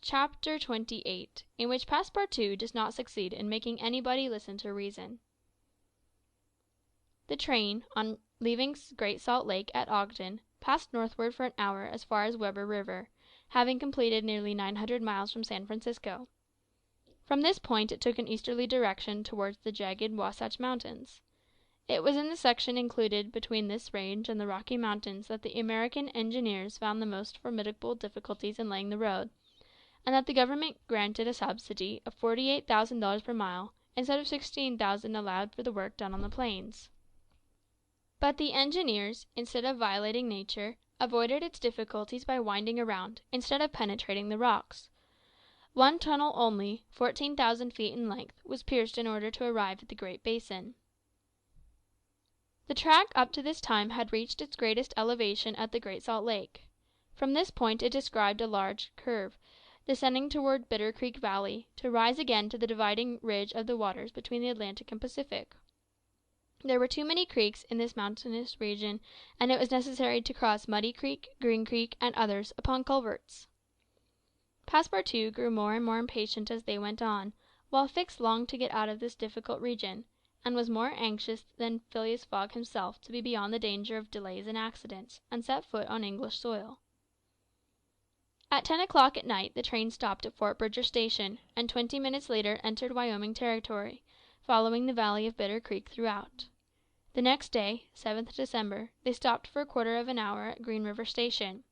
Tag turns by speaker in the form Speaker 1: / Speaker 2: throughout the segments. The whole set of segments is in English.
Speaker 1: CHAPTER 28, in which Passepartout does not succeed in making anybody listen to reason. The train, on leaving Great Salt Lake at Ogden, passed northward for an hour as far as Weber River, having completed nearly 900 miles from San Francisco. From this point it took an easterly direction towards the jagged Wasatch Mountains. It was in the section included between this range and the Rocky Mountains that the American engineers found the most formidable difficulties in laying the road, and that the government granted a subsidy of $48,000 per mile, instead of $16,000 allowed for the work done on the plains. But the engineers, instead of violating nature, avoided its difficulties by winding around, instead of penetrating the rocks. One tunnel only, 14,000 feet in length, was pierced in order to arrive at the Great Basin. The track up to this time had reached its greatest elevation at the Great Salt Lake. From this point it described a large curve, descending toward Bitter Creek Valley, to rise again to the dividing ridge of the waters between the Atlantic and Pacific. There were too many creeks in this mountainous region, and it was necessary to cross Muddy Creek, Green Creek, and others, upon culverts. Passepartout grew more and more impatient as they went on, while Fix longed to get out of this difficult region, and was more anxious than Phileas Fogg himself to be beyond the danger of delays and accidents, and set foot on English soil. At 10 o'clock at night the train stopped at Fort Bridger Station, and 20 minutes later entered Wyoming territory, following the valley of Bitter Creek throughout. The next day, 7th December, they stopped for a quarter of an hour at Green River Station.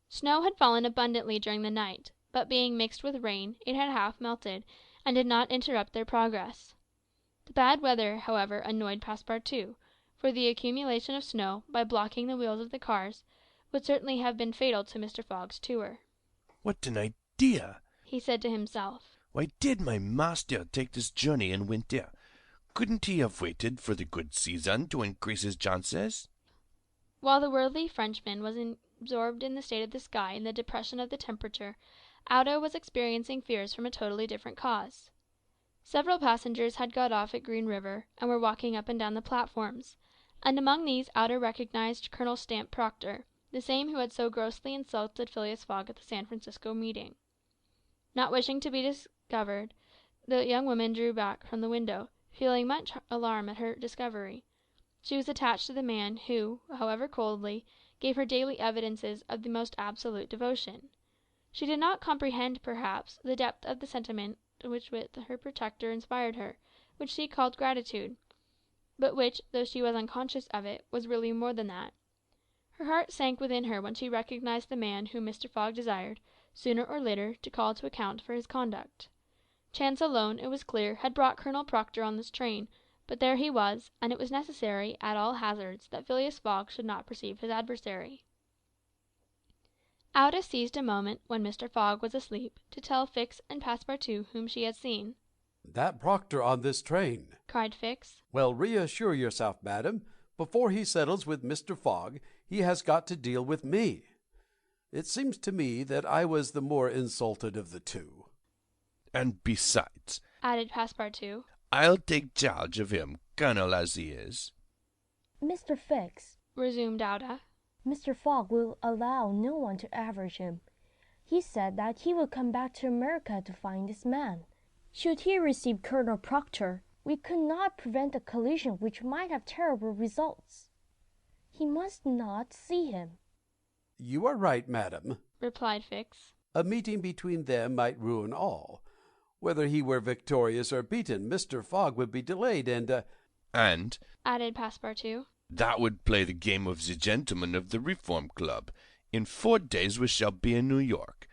Speaker 1: Snow had fallen abundantly during the night, but being mixed with rain, it had half melted, and did not interrupt their progress. The bad weather, however, annoyed Passepartout, for the accumulation of snow, by blocking the wheels of the cars, would certainly have been fatal to Mr. Fogg's tour.
Speaker 2: "What an idea!"
Speaker 1: he said to himself.
Speaker 2: "Why did my master take this journey in winter? Couldn't he have waited for the good season to increase his chances?"
Speaker 1: While the worthy Frenchman was absorbed in the state of the sky and the depression of the temperature, Auto was experiencing fears from a totally different cause. Several passengers had got off at Green River, and were walking up and down the platforms, and among these Auto recognized Colonel Stamp Proctor, the same who had so grossly insulted Phileas Fogg at the San Francisco meeting. Not wishing to be discovered, the young woman drew back from the window, feeling much alarm at her discovery. She was attached to the man who, however coldly, gave her daily evidences of the most absolute devotion. She did not comprehend, perhaps, the depth of the sentiment which with her protector inspired her, which she called gratitude, but which, though she was unconscious of it, was really more than that. Her heart sank within her when she recognized the man whom Mr. Fogg desired, sooner or later, to call to account for his conduct. Chance alone, it was clear, had brought Colonel Proctor on this train, but there he was, and it was necessary, at all hazards, that Phileas Fogg should not perceive his adversary. Auda seized a moment, when Mr. Fogg was asleep, to tell Fix and Passepartout whom she had seen.
Speaker 3: "That Proctor on this train!"
Speaker 1: cried Fix.
Speaker 3: "Well, reassure yourself, madam. Before he settles with Mr. Fogg, he has got to deal with me. It seems to me that I was the more insulted of the two."
Speaker 2: "And besides,"
Speaker 1: added Passepartout,
Speaker 2: "I'll take charge of him, colonel as he is."
Speaker 4: "Mr. Fix,"
Speaker 1: resumed Auda,
Speaker 4: "Mr. Fogg will allow no one to average him. He said that he would come back to America to find this man. Should he receive Colonel Proctor, we could not prevent a collision which might have terrible results. He must not see him."
Speaker 3: "You are right, madam,"
Speaker 1: replied Fix.
Speaker 3: "A meeting between them might ruin all. Whether he were victorious or beaten, Mr. Fogg would be delayed, and
Speaker 2: "And,"
Speaker 1: added Passepartout,
Speaker 2: "that would play the game of the gentlemen of the Reform Club. In 4 days we shall be in New York.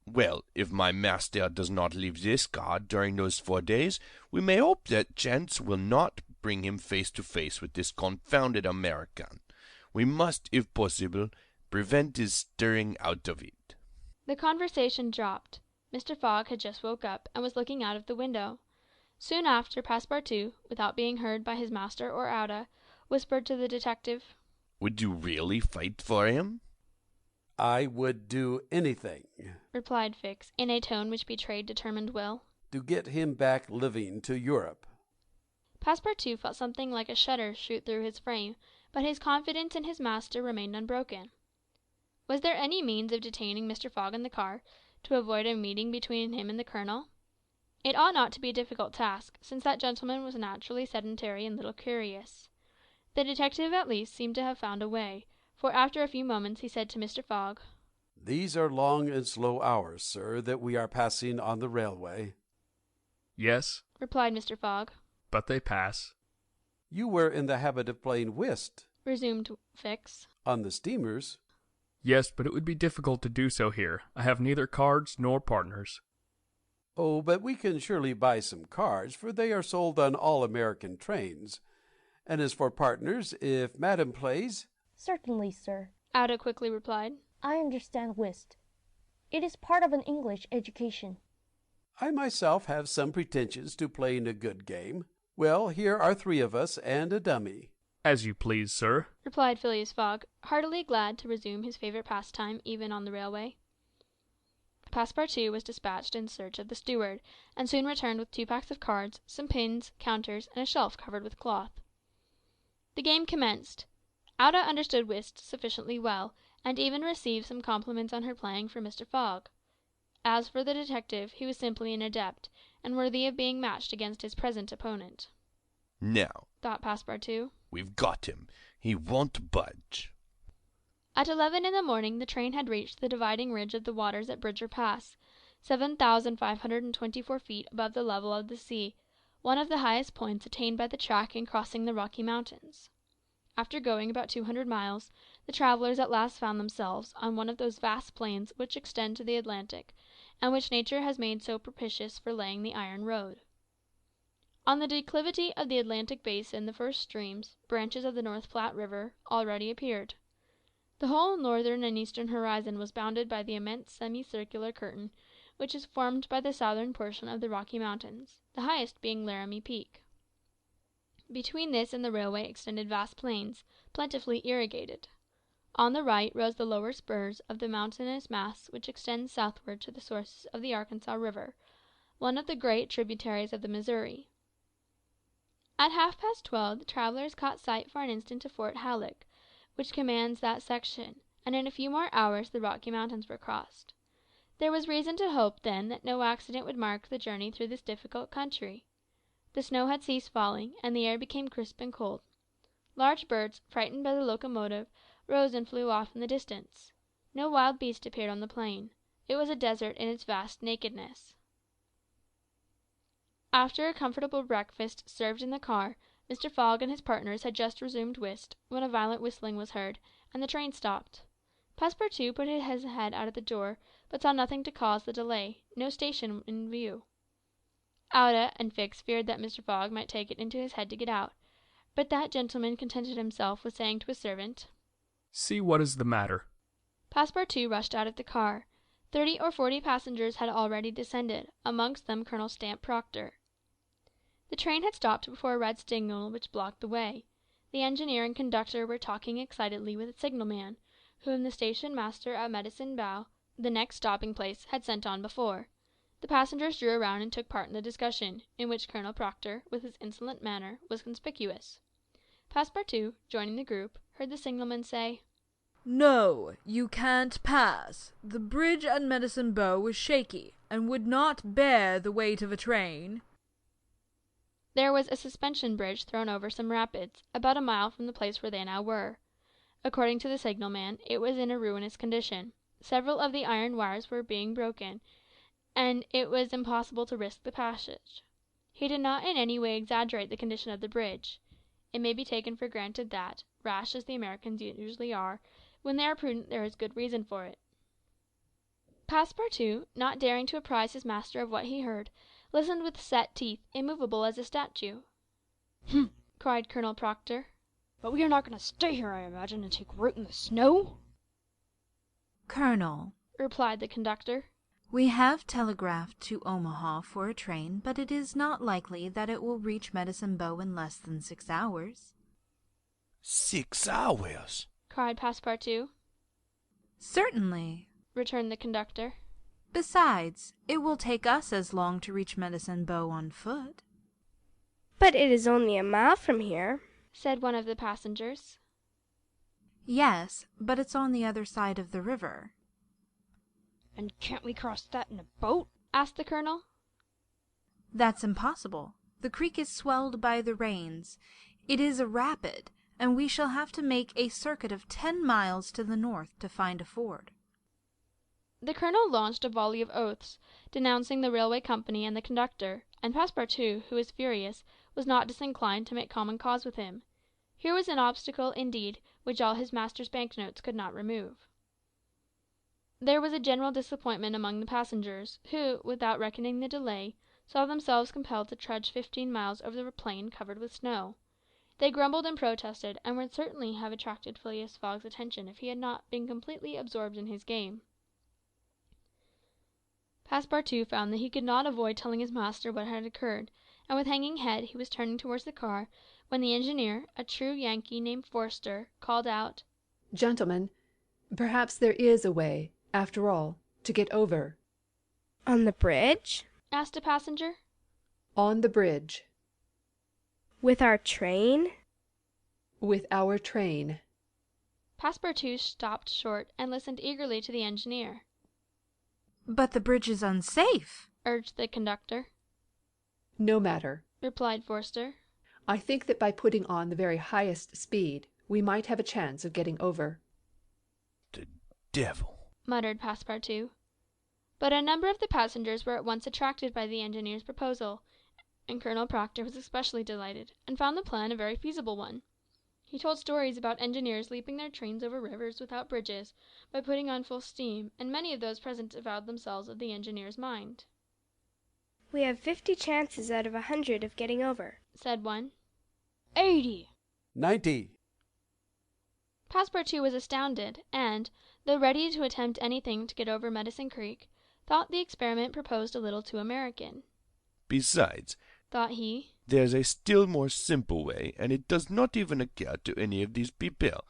Speaker 2: Well, if my master does not leave this car during those 4 days, we may hope that chance will not bring him face to face with this confounded American. We must, if possible, prevent his stirring out of it."
Speaker 1: The conversation dropped. Mr. Fogg had just woke up, and was looking out of the window. Soon after, Passepartout, without being heard by his master or Auda, whispered to the detective,
Speaker 2: "Would you really fight for him?"
Speaker 3: "I would do anything,"
Speaker 1: replied Fix, in a tone which betrayed determined will,
Speaker 3: "to get him back living to Europe."
Speaker 1: Passepartout felt something like a shudder shoot through his frame, but his confidence in his master remained unbroken. Was there any means of detaining Mr. Fogg in the car, to avoid a meeting between him and the colonel? It ought not to be a difficult task, since that gentleman was naturally sedentary and little curious. The detective at least seemed to have found a way, for after a few moments he said to Mr. Fogg,
Speaker 3: "These are long and slow hours, sir, that we are passing on the railway."
Speaker 5: "Yes,"
Speaker 1: replied Mr. Fogg.
Speaker 5: "but they pass."
Speaker 3: "You were in the habit of playing whist,"
Speaker 1: resumed Fix.
Speaker 3: "on the steamers."
Speaker 5: "Yes, but it would be difficult to do so here. I have neither cards nor partners."
Speaker 3: "Oh, but we can surely buy some cards, for they are sold on all American trains. And as for partners, if Madam plays—"
Speaker 4: Certainly, sir.
Speaker 1: Ada quickly replied.
Speaker 4: I understand whist. It is part of an English education.
Speaker 3: "I myself have some pretensions to playing a good game. Well, here are 3 of us and a dummy."
Speaker 5: "As you please, sir,"
Speaker 1: replied Phileas Fogg, heartily glad to resume his favourite pastime even on the railway. Passepartout was dispatched in search of the steward, and soon returned with 2 packs of cards, some pins, counters, and a shelf covered with cloth. The game commenced. Ada understood whist sufficiently well, and even received some compliments on her playing from Mr. Fogg. As for the detective, he was simply an adept, and worthy of being matched against his present opponent.
Speaker 2: Now,
Speaker 1: thought Passepartout,
Speaker 2: we've got him. He won't budge.
Speaker 1: At 11 in the morning the train had reached the dividing ridge of the waters at Bridger Pass, 7,524 feet above the level of the sea, one of the highest points attained by the track in crossing the Rocky Mountains. After going about 200 miles, the travellers at last found themselves on one of those vast plains which extend to the Atlantic, and which nature has made so propitious for laying the iron road. On the declivity of the Atlantic basin the first streams, branches of the North Platte River, already appeared. The whole northern and eastern horizon was bounded by the immense semicircular curtain which is formed by the southern portion of the Rocky Mountains, the highest being Laramie Peak. Between this and the railway extended vast plains, plentifully irrigated. On the right rose the lower spurs of the mountainous mass which extends southward to the sources of the Arkansas River, one of the great tributaries of the Missouri. At 12:30 the travellers caught sight for an instant of Fort Halleck, which commands that section, and in a few more hours the Rocky Mountains were crossed. There was reason to hope, then, that no accident would mark the journey through this difficult country. The snow had ceased falling, and the air became crisp and cold. Large birds, frightened by the locomotive, rose and flew off in the distance. No wild beast appeared on the plain. It was a desert in its vast nakedness. After a comfortable breakfast served in the car, Mr. Fogg and his partners had just resumed whist, when a violent whistling was heard, and the train stopped. Passepartout put his head out at the door, but saw nothing to cause the delay, no station in view. Ada and Fix feared that Mr. Fogg might take it into his head to get out, but that gentleman contented himself with saying to a servant,
Speaker 5: "See what is the matter."
Speaker 1: Passepartout rushed out of the car. 30 or 40 passengers had already descended, amongst them Colonel Stamp Proctor. The train had stopped before a red signal which blocked the way. The engineer and conductor were talking excitedly with a signalman, whom the station master at Medicine Bow, the next stopping place, had sent on before. The passengers drew around and took part in the discussion, in which Colonel Proctor, with his insolent manner, was conspicuous. Passepartout, joining the group, heard the signalman say,
Speaker 6: "No, you can't pass. The bridge at Medicine Bow is shaky, and would not bear the weight of a train."
Speaker 1: There was a suspension bridge thrown over some rapids, about a mile from the place where they now were. According to the signalman, it was in a ruinous condition. Several of the iron wires were being broken, and it was impossible to risk the passage. He did not in any way exaggerate the condition of the bridge. It may be taken for granted that, rash as the Americans usually are, when they are prudent there is good reason for it. Passepartout, not daring to apprise his master of what he heard, listened with set teeth, immovable as a statue.
Speaker 7: "Humph!"
Speaker 1: cried Colonel Proctor.
Speaker 7: "But we are not going to stay here, I imagine, and take root in the snow?"
Speaker 8: "Colonel,"
Speaker 1: replied the conductor,
Speaker 8: "we have telegraphed to Omaha for a train, but it is not likely that it will reach Medicine Bow in less than 6 hours."
Speaker 2: 6 hours?
Speaker 1: cried Passepartout.
Speaker 8: "Certainly,"
Speaker 1: returned the conductor.
Speaker 8: "Besides, it will take us as long to reach Medicine Bow on foot."
Speaker 9: "But it is only a mile from here,"
Speaker 1: said one of the passengers.
Speaker 8: "Yes, but it's on the other side of the river."
Speaker 7: And can't we cross that in a boat?
Speaker 1: asked the colonel.
Speaker 8: That's impossible. The creek is swelled by the rains. It is a rapid, and we shall have to make a circuit of 10 miles to the north to find a ford.
Speaker 1: The colonel launched a volley of oaths, denouncing the railway company and the conductor, and Passepartout, who was furious, was not disinclined to make common cause with him. Here was an obstacle, indeed, which all his master's banknotes could not remove. There was a general disappointment among the passengers, who, without reckoning the delay, saw themselves compelled to trudge 15 miles over the plain covered with snow. They grumbled and protested, and would certainly have attracted Phileas Fogg's attention if he had not been completely absorbed in his game. Passepartout found that he could not avoid telling his master what had occurred, and with hanging head he was turning towards the car, when the engineer, a true Yankee named Forster, called out,
Speaker 10: "Gentlemen, perhaps there is a way, after all, to get over."
Speaker 9: On the bridge?
Speaker 1: asked a passenger.
Speaker 10: On the bridge.
Speaker 9: With our train?
Speaker 10: With our train.
Speaker 1: Passepartout stopped short and listened eagerly to the engineer.
Speaker 8: But the bridge is unsafe,
Speaker 1: urged the conductor.
Speaker 10: No matter,
Speaker 1: replied Forster.
Speaker 10: I think that by putting on the very highest speed, we might have a chance of getting over.
Speaker 2: The devil,
Speaker 1: muttered Passepartout. But a number of the passengers were at once attracted by the engineer's proposal, and Colonel Proctor was especially delighted, and found the plan a very feasible one. He told stories about engineers leaping their trains over rivers without bridges, by putting on full steam, and many of those present avowed themselves of the engineer's mind.
Speaker 9: We have 50 chances out of 100 of getting over,
Speaker 1: said one.
Speaker 7: 80.
Speaker 3: 90.
Speaker 1: Passepartout was astounded, and, though ready to attempt anything to get over Medicine Creek, thought the experiment proposed a little too American.
Speaker 2: Besides,
Speaker 1: thought he,
Speaker 2: there's a still more simple way, and it does not even occur to any of these people.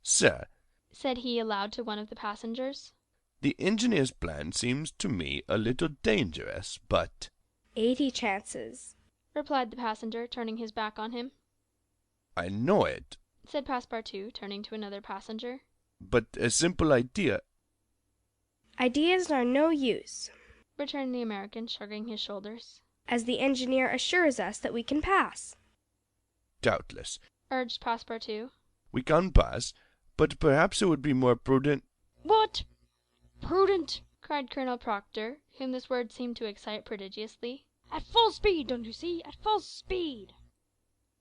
Speaker 2: Sir,
Speaker 1: said he aloud to one of the passengers,
Speaker 2: the engineer's plan seems to me a little dangerous, but
Speaker 9: 80 chances,
Speaker 1: replied the passenger, turning his back on him.
Speaker 2: I know it,
Speaker 1: said Passepartout, turning to another passenger.
Speaker 2: But a simple idea.
Speaker 9: Ideas are no use,
Speaker 1: returned the American, shrugging his shoulders,
Speaker 9: as the engineer assures us that we can pass.
Speaker 2: Doubtless,
Speaker 1: urged Passepartout.
Speaker 2: We can pass, but perhaps it would be more prudent.
Speaker 7: What? Prudent?
Speaker 1: cried Colonel Proctor, whom this word seemed to excite prodigiously.
Speaker 7: At full speed, don't you see? At full speed.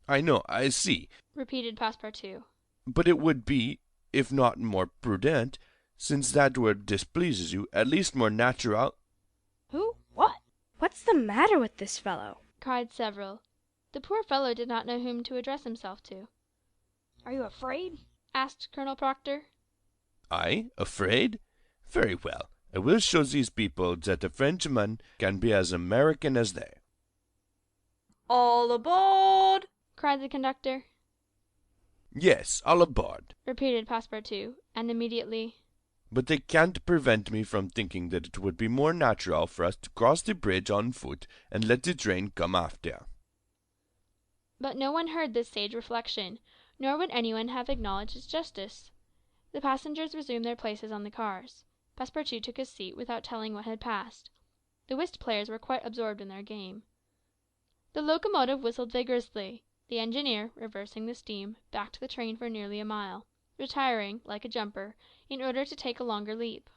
Speaker 2: I know, I see,
Speaker 1: repeated Passepartout.
Speaker 2: But it would be, if not more prudent, since that word displeases you, at least more natural.
Speaker 7: Who? What?
Speaker 9: What's the matter with this fellow?
Speaker 1: cried several. The poor fellow did not know whom to address himself to.
Speaker 7: Are you afraid?
Speaker 1: asked Colonel Proctor.
Speaker 2: I? Afraid? Very well. I will show these people that a Frenchman can be as American as they.
Speaker 6: All aboard!
Speaker 1: cried the conductor.
Speaker 2: Yes, all aboard,
Speaker 1: repeated Passepartout, and immediately,
Speaker 2: but they can't prevent me from thinking that it would be more natural for us to cross the bridge on foot and let the train come after.
Speaker 1: But no one heard this sage reflection, nor would anyone have acknowledged its justice. The passengers resumed their places on the cars. Passepartout took his seat without telling what had passed. The whist players were quite absorbed in their game. The locomotive whistled vigorously. The engineer, reversing the steam, backed the train for nearly a mile, retiring, like a jumper, in order to take a longer leap.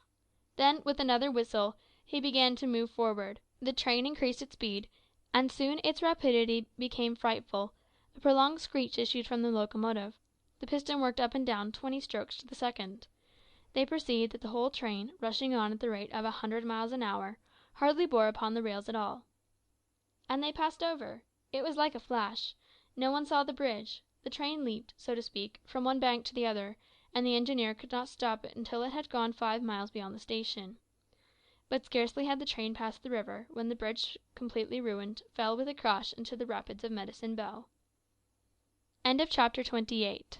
Speaker 1: Then, with another whistle, he began to move forward. The train increased its speed, and soon its rapidity became frightful. A prolonged screech issued from the locomotive. The piston worked up and down 20 strokes to the second. They perceived that the whole train, rushing on at the rate of 100 miles an hour, hardly bore upon the rails at all. And they passed over. It was like a flash. No one saw the bridge. The train leaped, so to speak, from one bank to the other, and the engineer could not stop it until it had gone 5 miles beyond the station. But scarcely had the train passed the river, when the bridge, completely ruined, fell with a crash into the rapids of Medicine Bow. End of chapter 28.